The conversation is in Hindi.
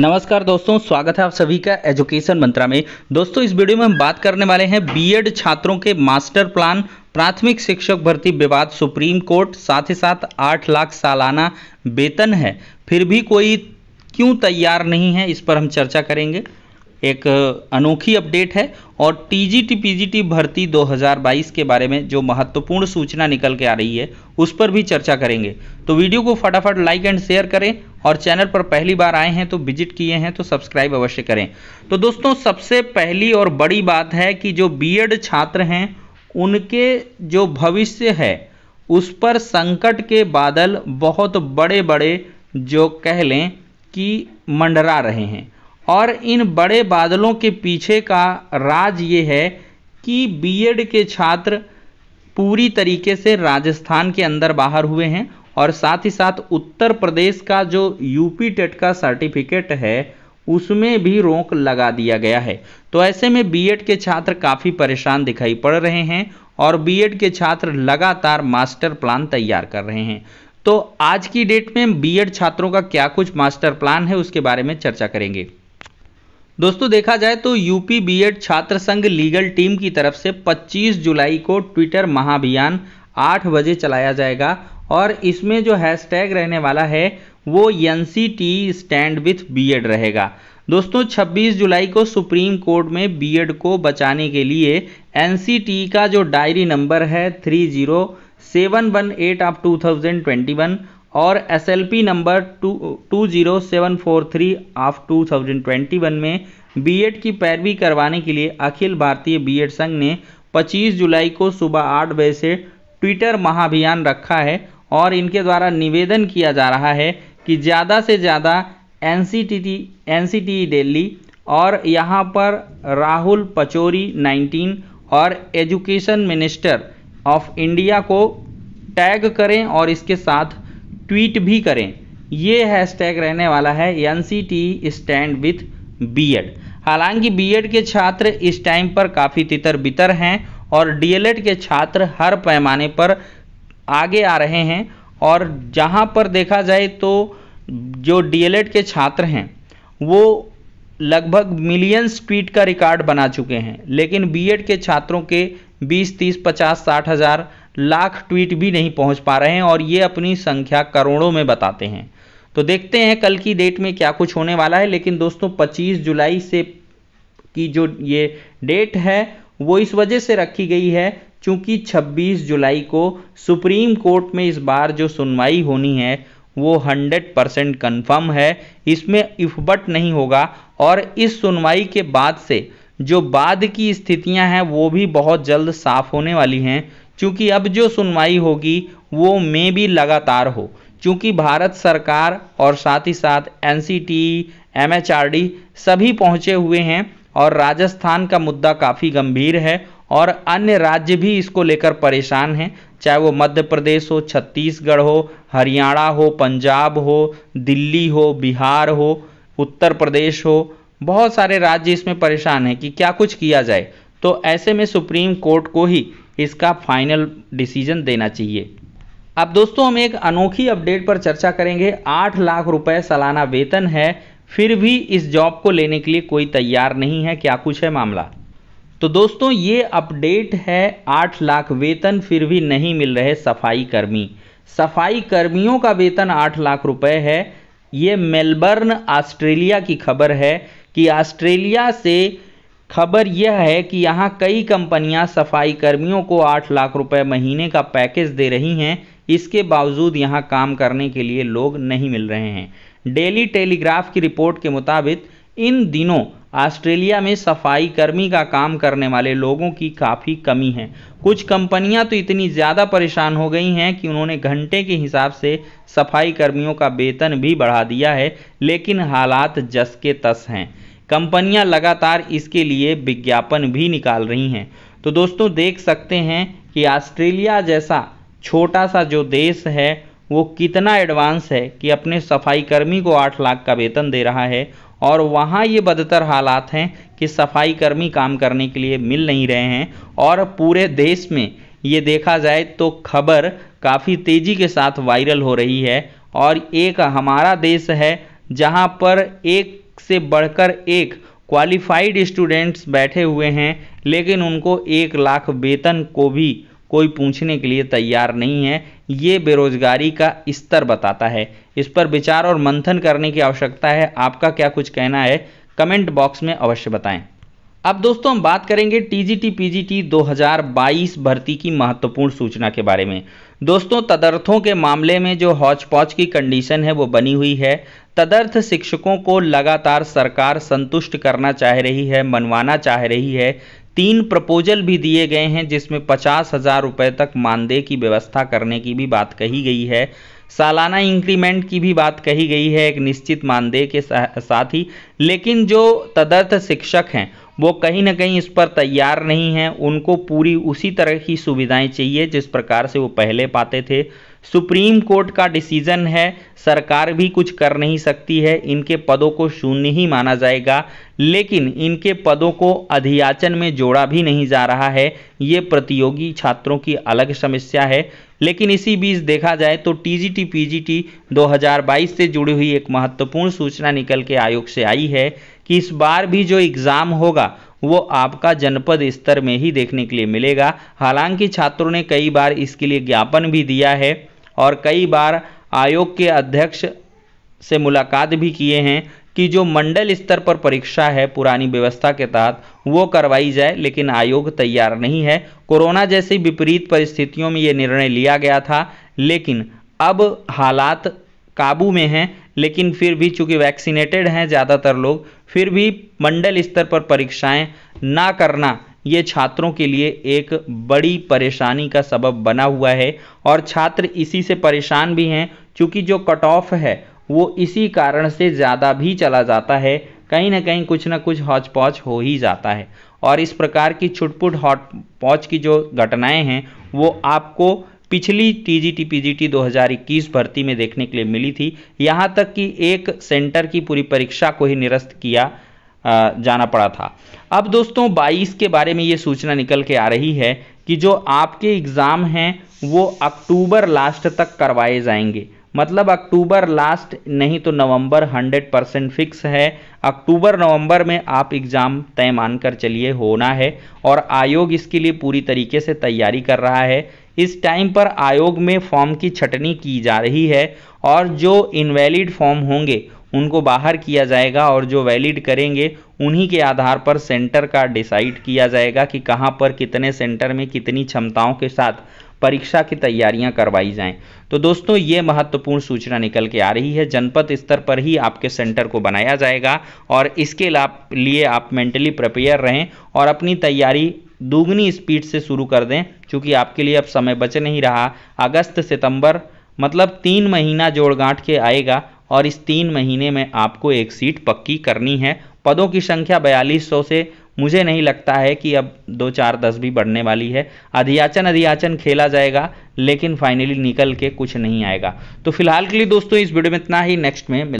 नमस्कार दोस्तों, स्वागत है आप सभी का एजुकेशन मंत्रा में। दोस्तों इस वीडियो में हम बात करने वाले हैं बीएड छात्रों के मास्टर प्लान, प्राथमिक शिक्षक भर्ती विवाद सुप्रीम कोर्ट, साथ ही साथ 8 लाख सालाना वेतन है फिर भी कोई क्यों तैयार नहीं है, इस पर हम चर्चा करेंगे। एक अनोखी अपडेट है और टीजीटी पीजीटी भर्ती 2022 के बारे में जो महत्वपूर्ण सूचना निकल के आ रही है उस पर भी चर्चा करेंगे। तो वीडियो को फटाफट लाइक एंड शेयर करें और चैनल पर पहली बार आए हैं तो विजिट किए हैं तो सब्सक्राइब अवश्य करें। तो दोस्तों सबसे पहली और बड़ी बात है कि जो बीएड छात्र हैं उनके जो भविष्य है उस पर संकट के बादल बहुत बड़े बड़े जो कह लें कि मंडरा रहे हैं। और इन बड़े बादलों के पीछे का राज ये है कि बीएड के छात्र पूरी तरीके से राजस्थान के अंदर बाहर हुए हैं और साथ ही साथ उत्तर प्रदेश का जो यूपी टेट का सर्टिफिकेट है उसमें भी रोक लगा दिया गया है। तो ऐसे में बीएड के छात्र काफ़ी परेशान दिखाई पड़ रहे हैं और बीएड के छात्र लगातार मास्टर प्लान तैयार कर रहे हैं। तो आज की डेट में बीएड छात्रों का क्या कुछ मास्टर प्लान है उसके बारे में चर्चा करेंगे। दोस्तों देखा जाए तो यूपी बीएड छात्र संघ लीगल टीम की तरफ से 25 जुलाई को ट्विटर महाअभियान 8 बजे चलाया जाएगा और इसमें जो हैशटैग रहने वाला है वो एनसीटी स्टैंड विथ बीएड रहेगा। दोस्तों 26 जुलाई को सुप्रीम कोर्ट में बीएड को बचाने के लिए एनसीटी का जो डायरी नंबर है 30718 ऑफ 2021 और एसएलपी नंबर 20743 ऑफ 2021 में बीएड की पैरवी करवाने के लिए अखिल भारतीय बीएड संघ ने 25 जुलाई को सुबह 8 बजे से ट्विटर महाअभियान रखा है और इनके द्वारा निवेदन किया जा रहा है कि ज़्यादा से ज़्यादा एनसीटी दिल्ली और यहाँ पर राहुल पचौरी 19 और एजुकेशन मिनिस्टर ऑफ इंडिया को टैग करें और इसके साथ ट्वीट भी करें। ये हैशटैग रहने वाला है एनसीटी स्टैंड विथ बीएड। हालांकि बीएड के छात्र इस टाइम पर काफ़ी तितर बितर हैं और डीएलएड के छात्र हर पैमाने पर आगे आ रहे हैं और जहां पर देखा जाए तो जो डीएलएड के छात्र हैं वो लगभग मिलियंस ट्वीट का रिकॉर्ड बना चुके हैं, लेकिन बीएड के छात्रों के 20, 30, 50, 60 हज़ार लाख ट्वीट भी नहीं पहुंच पा रहे हैं और ये अपनी संख्या करोड़ों में बताते हैं। तो देखते हैं कल की डेट में क्या कुछ होने वाला है। लेकिन दोस्तों 25 जुलाई से की जो ये डेट है वो इस वजह से रखी गई है क्योंकि 26 जुलाई को सुप्रीम कोर्ट में इस बार जो सुनवाई होनी है वो 100% कन्फर्म है, इसमें इफ बट नहीं होगा। और इस सुनवाई के बाद से जो बाद की स्थितियां हैं वो भी बहुत जल्द साफ होने वाली हैं क्योंकि अब जो सुनवाई होगी वो में भी लगातार हो, क्योंकि भारत सरकार और साथ ही साथ एनसीटी, एमएचआरडी सभी पहुंचे हुए हैं और राजस्थान का मुद्दा काफ़ी गंभीर है और अन्य राज्य भी इसको लेकर परेशान हैं, चाहे वो मध्य प्रदेश हो, छत्तीसगढ़ हो, हरियाणा हो, पंजाब हो, दिल्ली हो, बिहार हो, उत्तर प्रदेश हो, बहुत सारे राज्य इसमें परेशान हैं कि क्या कुछ किया जाए। तो ऐसे में सुप्रीम कोर्ट को ही इसका फाइनल डिसीजन देना चाहिए। अब दोस्तों हम एक अनोखी अपडेट पर चर्चा करेंगे। 8 लाख रुपए सालाना वेतन है फिर भी इस जॉब को लेने के लिए कोई तैयार नहीं है, क्या कुछ है मामला। तो दोस्तों ये अपडेट है 8 लाख वेतन फिर भी नहीं मिल रहे सफाई कर्मी। सफाई कर्मियों का वेतन 8 लाख रुपए है। ये मेलबर्न ऑस्ट्रेलिया की खबर है कि ऑस्ट्रेलिया से खबर यह है कि यहाँ कई कंपनियां सफाई कर्मियों को 8 लाख रुपए महीने का पैकेज दे रही हैं, इसके बावजूद यहाँ काम करने के लिए लोग नहीं मिल रहे हैं। डेली टेलीग्राफ की रिपोर्ट के मुताबिक इन दिनों ऑस्ट्रेलिया में सफाई कर्मी का काम करने वाले लोगों की काफ़ी कमी है। कुछ कंपनियां तो इतनी ज़्यादा परेशान हो गई हैं कि उन्होंने घंटे के हिसाब से सफाई कर्मियों का वेतन भी बढ़ा दिया है, लेकिन हालात जस के तस हैं। कंपनियां लगातार इसके लिए विज्ञापन भी निकाल रही हैं। तो दोस्तों देख सकते हैं कि ऑस्ट्रेलिया जैसा छोटा सा जो देश है वो कितना एडवांस है कि अपने सफाई कर्मी को 8 लाख का वेतन दे रहा है और वहाँ ये बदतर हालात हैं कि सफाई कर्मी काम करने के लिए मिल नहीं रहे हैं। और पूरे देश में ये देखा जाए तो खबर काफ़ी तेज़ी के साथ वायरल हो रही है और एक हमारा देश है जहां पर एक से बढ़कर एक क्वालिफाइड स्टूडेंट्स बैठे हुए हैं, लेकिन उनको 1 लाख वेतन को भी कोई पूछने के लिए तैयार नहीं है। ये बेरोजगारी का स्तर बताता है। इस पर विचार और मंथन करने की आवश्यकता है। आपका क्या कुछ कहना है, कमेंट बॉक्स में अवश्य बताएं। अब दोस्तों हम बात करेंगे टीजीटी पीजीटी 2022 भर्ती की महत्वपूर्ण सूचना के बारे में। दोस्तों तदर्थों के मामले में जो हौच पौच की कंडीशन है वो बनी हुई है। तदर्थ शिक्षकों को लगातार सरकार संतुष्ट करना चाह रही है, मनवाना चाह रही है। 3 प्रपोजल भी दिए गए हैं जिसमें 50,000 रुपये तक मानदेय की व्यवस्था करने की भी बात कही गई है। सालाना इंक्रीमेंट की भी बात कही गई है एक निश्चित मानदेय के साथ ही। लेकिन जो तदर्थ शिक्षक हैं वो कहीं ना कहीं इस पर तैयार नहीं हैं। उनको पूरी उसी तरह की सुविधाएं चाहिए जिस प्रकार से वो पहले पाते थे। सुप्रीम कोर्ट का डिसीजन है, सरकार भी कुछ कर नहीं सकती है। इनके पदों को शून्य ही माना जाएगा, लेकिन इनके पदों को अधियाचन में जोड़ा भी नहीं जा रहा है। ये प्रतियोगी छात्रों की अलग समस्या है। लेकिन इसी बीच देखा जाए तो टीजीटी पीजीटी 2022 से जुड़ी हुई एक महत्वपूर्ण सूचना निकल के आयोग से आई है कि इस बार भी जो एग्ज़ाम होगा वो आपका जनपद स्तर में ही देखने के लिए मिलेगा। हालांकि छात्रों ने कई बार इसके लिए ज्ञापन भी दिया है और कई बार आयोग के अध्यक्ष से मुलाकात भी किए हैं कि जो मंडल स्तर पर परीक्षा है पुरानी व्यवस्था के तहत वो करवाई जाए, लेकिन आयोग तैयार नहीं है। कोरोना जैसी विपरीत परिस्थितियों में ये निर्णय लिया गया था, लेकिन अब हालात काबू में हैं। लेकिन फिर भी चूंकि वैक्सीनेटेड हैं ज़्यादातर लोग, फिर भी मंडल स्तर पर परीक्षाएं ना करना ये छात्रों के लिए एक बड़ी परेशानी का सबब बना हुआ है और छात्र इसी से परेशान भी हैं, क्योंकि जो कट ऑफ है वो इसी कारण से ज़्यादा भी चला जाता है। कहीं ना कुछ हौच पौच हो ही जाता है और इस प्रकार की छुटपुट हौच पौच की जो घटनाएं हैं वो आपको पिछली टीजीटी पीजीटी 2021 भर्ती में देखने के लिए मिली थी। यहाँ तक कि एक सेंटर की पूरी परीक्षा को ही निरस्त किया जाना पड़ा था। अब दोस्तों 22 के बारे में ये सूचना निकल के आ रही है कि जो आपके एग्ज़ाम हैं वो अक्टूबर लास्ट तक करवाए जाएंगे। मतलब अक्टूबर लास्ट नहीं तो नवंबर 100% फिक्स है। अक्टूबर नवंबर में आप एग्ज़ाम तय मानकर चलिए होना है और आयोग इसके लिए पूरी तरीके से तैयारी कर रहा है। इस टाइम पर आयोग में फॉर्म की छटनी की जा रही है और जो इनवैलिड फॉर्म होंगे उनको बाहर किया जाएगा और जो वैलिड करेंगे उन्हीं के आधार पर सेंटर का डिसाइड किया जाएगा कि कहां पर कितने सेंटर में कितनी क्षमताओं के साथ परीक्षा की तैयारियां करवाई जाएं। तो दोस्तों ये महत्वपूर्ण सूचना निकल के आ रही है। जनपद स्तर पर ही आपके सेंटर को बनाया जाएगा और इसके लिए आप मेंटली प्रिपेयर रहें और अपनी तैयारी दुगनी स्पीड से शुरू कर दें, क्योंकि आपके लिए अब समय बच नहीं रहा। अगस्त सितंबर मतलब 3 महीना जोड़ गांठ के आएगा और इस 3 महीने में आपको एक सीट पक्की करनी है। पदों की संख्या 4200 से मुझे नहीं लगता है कि अब 2, 4, 10 भी बढ़ने वाली है। अधियाचन खेला जाएगा, लेकिन फाइनली निकल के कुछ नहीं आएगा। तो फिलहाल के लिए दोस्तों इस वीडियो में इतना ही। नेक्स्ट में